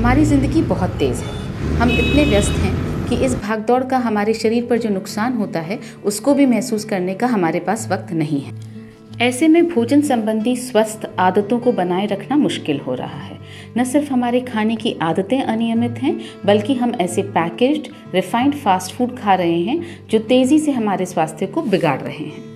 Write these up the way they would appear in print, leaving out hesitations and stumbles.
हमारी ज़िंदगी बहुत तेज़ है। हम इतने व्यस्त हैं कि इस भागदौड़ का हमारे शरीर पर जो नुकसान होता है उसको भी महसूस करने का हमारे पास वक्त नहीं है। ऐसे में भोजन संबंधी स्वस्थ आदतों को बनाए रखना मुश्किल हो रहा है। न सिर्फ हमारे खाने की आदतें अनियमित हैं, बल्कि हम ऐसे पैकेज्ड रिफाइंड फास्ट फूड खा रहे हैं जो तेज़ी से हमारे स्वास्थ्य को बिगाड़ रहे हैं।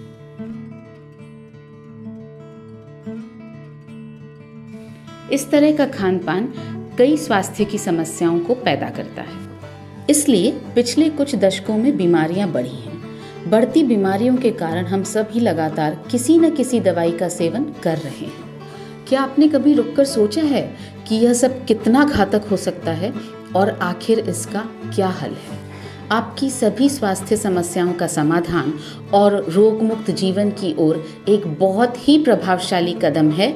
इस तरह का खान पान कई स्वास्थ्य की समस्याओं को पैदा करता है। इसलिए पिछले कुछ दशकों में बीमारियां बढ़ी हैं। बढ़ती बीमारियों के कारण हम सभी लगातार किसी न किसी दवाई का सेवन कर रहे हैं। क्या आपने कभी रुककर सोचा है कि यह सब कितना घातक हो सकता है और आखिर इसका क्या हल है? आपकी सभी स्वास्थ्य समस्याओं का समाधान और रोगमुक्त जीवन की ओर एक बहुत ही प्रभावशाली कदम है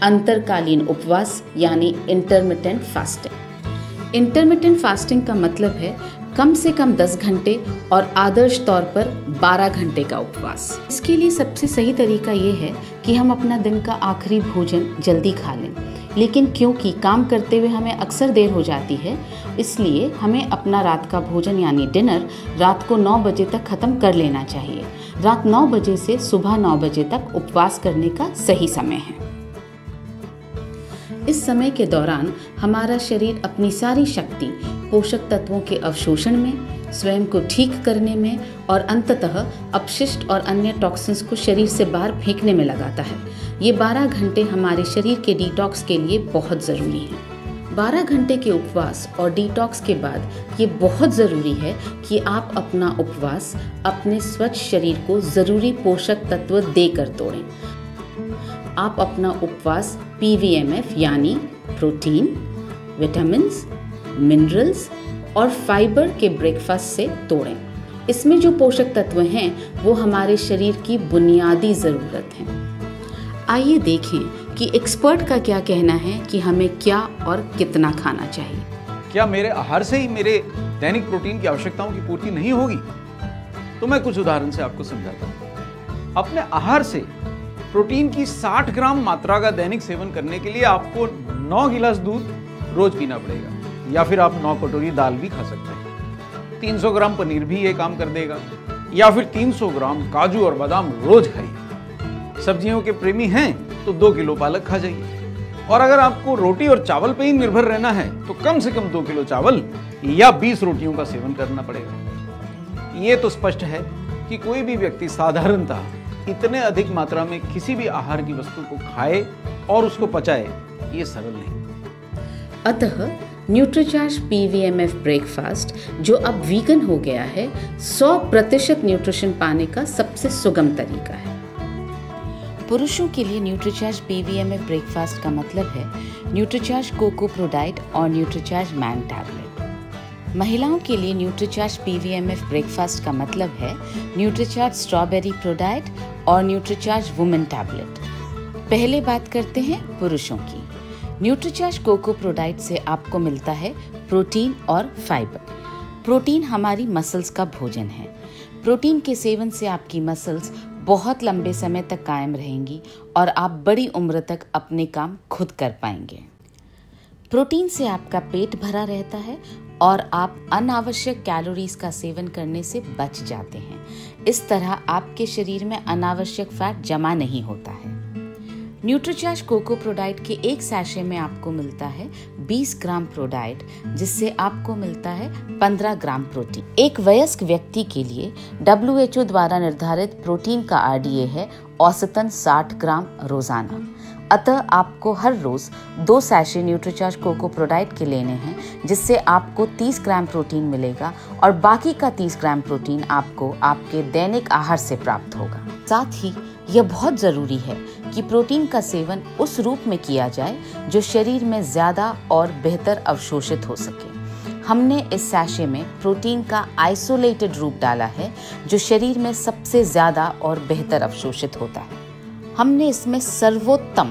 अंतरकालीन उपवास यानी इंटरमिटेंट फास्टिंग। इंटरमिटेंट फास्टिंग का मतलब है कम से कम 10 घंटे और आदर्श तौर पर 12 घंटे का उपवास। इसके लिए सबसे सही तरीका ये है कि हम अपना दिन का आखिरी भोजन जल्दी खा लें, लेकिन क्योंकि काम करते हुए हमें अक्सर देर हो जाती है, इसलिए हमें अपना रात का भोजन यानी डिनर रात को 9 बजे तक ख़त्म कर लेना चाहिए। रात 9 बजे से सुबह 9 बजे तक उपवास करने का सही समय है। इस समय के दौरान हमारा शरीर अपनी सारी शक्ति पोषक तत्वों के अवशोषण में, स्वयं को ठीक करने में और अंततः अपशिष्ट और अन्य टॉक्सिन्स को शरीर से बाहर फेंकने में लगाता है। ये 12 घंटे हमारे शरीर के डिटॉक्स के लिए बहुत ज़रूरी हैं। 12 घंटे के उपवास और डिटॉक्स के बाद ये बहुत ज़रूरी है कि आप अपना उपवास अपने स्वच्छ शरीर को ज़रूरी पोषक तत्व देकर तोड़ें। आप अपना उपवास PVMF यानी प्रोटीन, विटामिन्स, मिनरल्स और फाइबर के ब्रेकफास्ट से तोड़ें। इसमें जो पोषक तत्व हैं वो हमारे शरीर की बुनियादी ज़रूरत हैं। आइए देखें कि एक्सपर्ट का क्या कहना है कि हमें क्या और कितना खाना चाहिए। क्या मेरे आहार से ही मेरे दैनिक प्रोटीन की आवश्यकताओं की पूर्ति नहीं होगी? तो मैं कुछ उदाहरण से आपको समझाता हूँ। अपने आहार से प्रोटीन की 60 ग्राम मात्रा का दैनिक सेवन करने के लिए आपको 9 गिलास दूध रोज पीना पड़ेगा, या फिर आप 9 कटोरी दाल भी खा सकते हैं। 300 ग्राम पनीर भी ये काम कर देगा, या फिर 300 ग्राम काजू और बादाम रोज खाइए। सब्जियों के प्रेमी हैं तो 2 किलो पालक खा जाइए। और अगर आपको रोटी और चावल पे ही निर्भर रहना है तो कम से कम 2 किलो चावल या 20 रोटियों का सेवन करना पड़ेगा। ये तो स्पष्ट है कि कोई भी व्यक्ति साधारणतः इतने अधिक मात्रा में किसी भी आहार की वस्तु को खाए और उसको पचाए, ये सरल नहीं। अतः न्यूट्रीचार्ज PVMF ब्रेकफास्ट, जो अब वीगन हो गया है, 100% न्यूट्रिशन पाने का सबसे सुगम तरीका है। पुरुषों के लिए न्यूट्रीचार्ज PVMF ब्रेकफास्ट का मतलब है न्यूट्रीचार्ज कोको प्रो डाइट और न्यूट्रीचार्ज मैन टैबलेट। महिलाओं के लिए न्यूट्रीचार्ज PVMF ब्रेकफास्ट का मतलब है न्यूट्रीचार्ज स्ट्रॉबेरी प्रो डाइट और न्यूट्रीचार्ज वुमेन टैबलेट। पहले बात करते हैं पुरुषों की। न्यूट्रीचार्ज कोको प्रो डाइट से आपको मिलता है प्रोटीन और फाइबर। प्रोटीन हमारी मसल्स का भोजन है। प्रोटीन के सेवन से आपकी मसल्स बहुत लंबे समय तक कायम रहेंगी और आप बड़ी उम्र तक अपने काम खुद कर पाएंगे। प्रोटीन से आपका पेट भरा रहता है और आप अनावश्यक कैलोरीज का सेवन करने से बच जाते हैं। इस तरह आपके शरीर में अनावश्यक फैट जमा नहीं होता है। न्यूट्रीचार्ज कोको प्रो डाइट के एक सैशे में आपको मिलता है 20 ग्राम प्रो डाइट, जिससे आपको मिलता है 15 ग्राम प्रोटीन। एक वयस्क व्यक्ति के लिए WHO द्वारा निर्धारित प्रोटीन का RDA है औसतन 60 ग्राम रोजाना। अतः आपको हर रोज 2 sachet Nutricharge cocoa pro diet के लेने हैं, जिससे आपको 30 ग्राम प्रोटीन मिलेगा और बाकी का 30 ग्राम प्रोटीन आपको आपके दैनिक आहार से प्राप्त होगा। साथ ही यह बहुत ज़रूरी है कि प्रोटीन का सेवन उस रूप में किया जाए जो शरीर में ज़्यादा और बेहतर अवशोषित हो सके। हमने इस सैशे में प्रोटीन का आइसोलेटेड रूप डाला है जो शरीर में सबसे ज़्यादा और बेहतर अवशोषित होता है। हमने इसमें सर्वोत्तम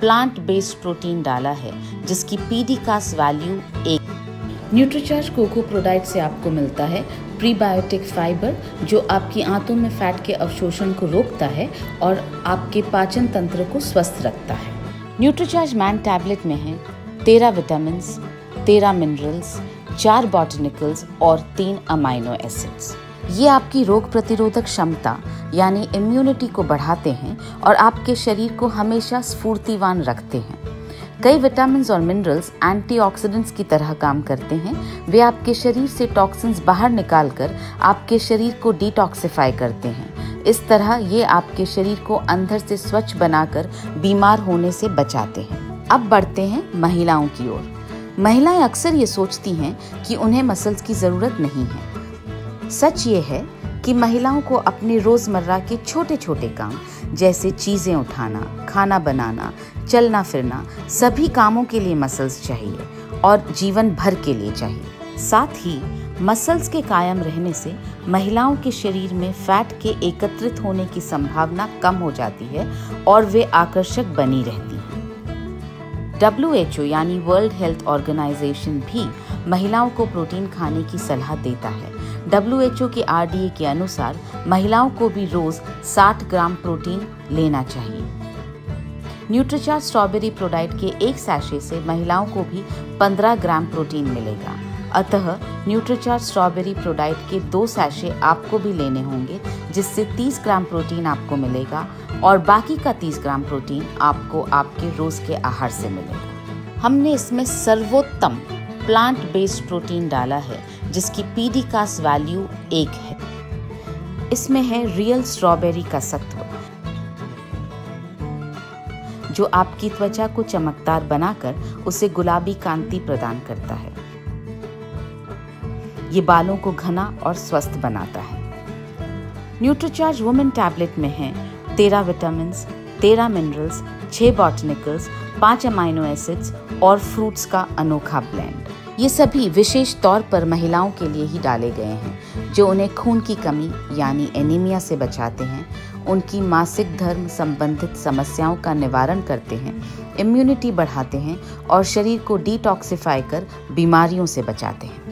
प्लांट बेस्ड प्रोटीन डाला है जिसकी PDCAS value 1। Nutricharge cocoa pro diet से आपको मिलता है प्रीबायोटिक फाइबर, जो आपकी आंतों में फैट के अवशोषण को रोकता है और आपके पाचन तंत्र को स्वस्थ रखता है। न्यूट्रीचार्ज मैन टैबलेट में है 13 विटामिन, 13 मिनरल्स, 4 बॉटनिकल्स और 3 अमाइनो एसिड्स। ये आपकी रोग प्रतिरोधक क्षमता यानी इम्यूनिटी को बढ़ाते हैं और आपके शरीर को हमेशा स्फूर्तिवान रखते हैं। कई विटामिन और मिनरल्स एंटीऑक्सीडेंट्स की तरह काम करते हैं। वे आपके शरीर से टॉक्सिन्स बाहर निकालकर आपके शरीर को डिटॉक्सिफाई करते हैं। इस तरह ये आपके शरीर को अंदर से स्वच्छ बनाकर बीमार होने से बचाते हैं। अब बढ़ते हैं महिलाओं की ओर। महिलाएं अक्सर ये सोचती हैं कि उन्हें मसल्स की ज़रूरत नहीं है। सच ये है कि महिलाओं को अपने रोज़मर्रा के छोटे छोटे काम जैसे चीज़ें उठाना, खाना बनाना, चलना फिरना, सभी कामों के लिए मसल्स चाहिए और जीवन भर के लिए चाहिए। साथ ही मसल्स के कायम रहने से महिलाओं के शरीर में फैट के एकत्रित होने की संभावना कम हो जाती है और वे आकर्षक बनी रहती हैं। WHO यानी वर्ल्ड हेल्थ ऑर्गेनाइजेशन भी महिलाओं को प्रोटीन खाने की सलाह देता है। WHO के RDA के अनुसार महिलाओं को भी रोज 60 ग्राम प्रोटीन लेना चाहिए। न्यूट्रीचार्ज स्ट्रॉबेरी प्रोडाइट के एक सैशे से महिलाओं को भी 15 ग्राम प्रोटीन मिलेगा। अतः न्यूट्रीचार्ज स्ट्रॉबेरी प्रोडाइट के 2 सैशे आपको भी लेने होंगे, जिससे 30 ग्राम प्रोटीन आपको मिलेगा और बाकी का 30 ग्राम प्रोटीन आपको आपके रोज के आहार से मिलेगा। हमने इसमें सर्वोत्तम प्लांट बेस्ड प्रोटीन डाला है जिसकी PDCAS वैल्यू 1 है। इसमें है रियल स्ट्रॉबेरी का सत्व जो आपकी त्वचा को चमकदार बनाकर उसे गुलाबी कांति प्रदान करता है। ये बालों को घना और स्वस्थ बनाता है। न्यूट्रीचार्ज वुमेन टैबलेट में है 13 विटामिन, 13 मिनरल्स, 6 बॉटनिकल्स, 5 अमाइनो एसिड्स और फ्रूट्स का अनोखा ब्लेंड। ये सभी विशेष तौर पर महिलाओं के लिए ही डाले गए हैं जो उन्हें खून की कमी यानी एनीमिया से बचाते हैं, उनकी मासिक धर्म संबंधित समस्याओं का निवारण करते हैं, इम्यूनिटी बढ़ाते हैं और शरीर को डिटॉक्सिफाई कर बीमारियों से बचाते हैं।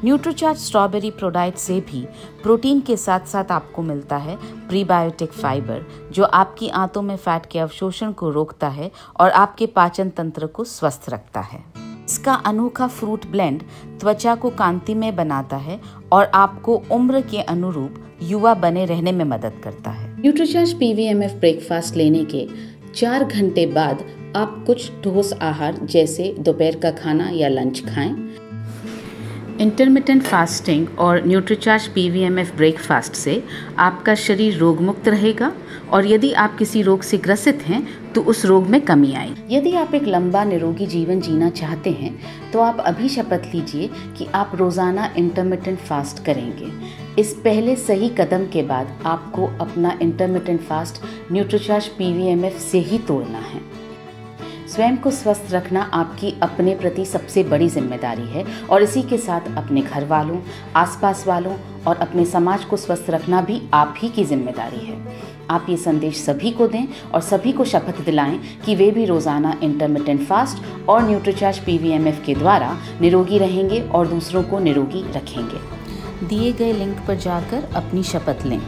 न्यूट्रीचार्ज स्ट्रॉबेरी प्रोडाइट से भी प्रोटीन के साथ साथ आपको मिलता है प्रीबायोटिक फाइबर जो आपकी आंतों में फैट के अवशोषण को रोकता है और आपके पाचन तंत्र को स्वस्थ रखता है। इसका अनोखा फ्रूट ब्लेंड त्वचा को कांतिमय बनाता है और आपको उम्र के अनुरूप युवा बने रहने में मदद करता है। न्यूट्रीचार्ज PVMF ब्रेकफास्ट लेने के 4 घंटे बाद आप कुछ ठोस आहार जैसे दोपहर का खाना या लंच खाएं। इंटरमिटेंट फास्टिंग और न्यूट्रीचार्ज PVMF ब्रेकफास्ट से आपका शरीर रोगमुक्त रहेगा और यदि आप किसी रोग से ग्रसित हैं तो उस रोग में कमी आएगी। यदि आप एक लंबा निरोगी जीवन जीना चाहते हैं तो आप अभी शपथ लीजिए कि आप रोज़ाना इंटरमिटेंट फास्ट करेंगे। इस पहले सही कदम के बाद आपको अपना इंटरमिटेंट फास्ट न्यूट्रीचार्ज PVMF से ही तोड़ना है। स्वयं को स्वस्थ रखना आपकी अपने प्रति सबसे बड़ी जिम्मेदारी है और इसी के साथ अपने घर वालों, आसपास वालों और अपने समाज को स्वस्थ रखना भी आप ही की जिम्मेदारी है। आप ये संदेश सभी को दें और सभी को शपथ दिलाएं कि वे भी रोज़ाना इंटरमिटेंट फास्ट और न्यूट्रीचार्ज PVMF के द्वारा निरोगी रहेंगे और दूसरों को निरोगी रखेंगे। दिए गए लिंक पर जाकर अपनी शपथ लें।